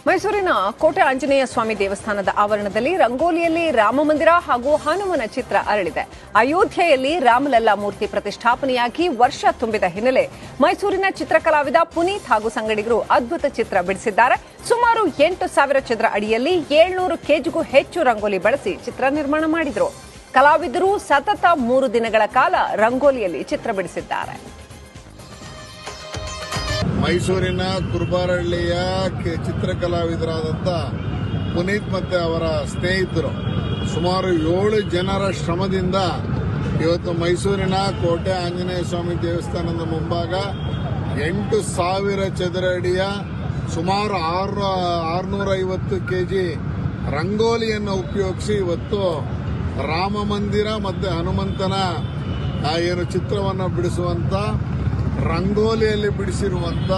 ಮೈಸೂರಿನ ಕೋಟೆ ಆಂಜನೇಯ ಸ್ವಾಮಿ ದೇವಸ್ಥಾನದ ಆವರಣದಲ್ಲಿ ರಂಗೋಲಿಯಲ್ಲಿ ರಾಮಮಂದಿರ ಹಾಗೂ ಹನುಮನ ಚಿತ್ರ ಅರಳಿದೆ. ಅಯೋಧ್ಯೆಯಲ್ಲಿ ರಾಮಲಲ್ಲಾ ಮೂರ್ತಿ ಪ್ರತಿಷ್ಠಾಪನೆಯಾಗಿ ವರ್ಷ ತುಂಬಿದ ಹಿನ್ನೆಲೆ ಮೈಸೂರಿನ ಚಿತ್ರಕಲಾವಿದ ಪುನೀತ್ ಹಾಗೂ ಸಂಗಡಿಗರು ಅದ್ಭುತ ಚಿತ್ರ ಬಿಡಿಸಿದ್ದಾರೆ. ಸುಮಾರು 8,000 ಚದರ ಅಡಿಯಲ್ಲಿ 700 ಕೆಜಿಗೂ ಹೆಚ್ಚು ರಂಗೋಲಿ ಬಳಸಿ ಚಿತ್ರ ನಿರ್ಮಾಣ ಮಾಡಿದರು. ಕಲಾವಿದರು ಸತತ 3 ದಿನಗಳ ಕಾಲ ರಂಗೋಲಿಯಲ್ಲಿ ಚಿತ್ರ ಬಿಡಿಸಿದ್ದಾರೆ. ಮೈಸೂರಿನ ಕುರುಬಾರಹಳ್ಳಿಯ ಚಿತ್ರಕಲಾವಿದರಾದಂಥ ಪುನೀತ್ ಮತ್ತು ಅವರ ಸ್ನೇಹಿತರು ಸುಮಾರು 7 ಜನರ ಶ್ರಮದಿಂದ ಇವತ್ತು ಮೈಸೂರಿನ ಕೋಟೆ ಆಂಜನೇಯ ಸ್ವಾಮಿ ದೇವಸ್ಥಾನದ ಮುಂಭಾಗ 8,000 ಚದರ ಅಡಿಯ ಸುಮಾರು 650 ಕೆಜಿ ರಂಗೋಲಿಯನ್ನು ಉಪಯೋಗಿಸಿ ಇವತ್ತು ರಾಮ ಮಂದಿರ ಮತ್ತು ಹನುಮಂತನ ಏನು ಚಿತ್ರವನ್ನು ಬಿಡಿಸುವಂತ ರಂಗೋಲಿಯಲ್ಲಿ ಬಿಡಿಸಿರುವಂತ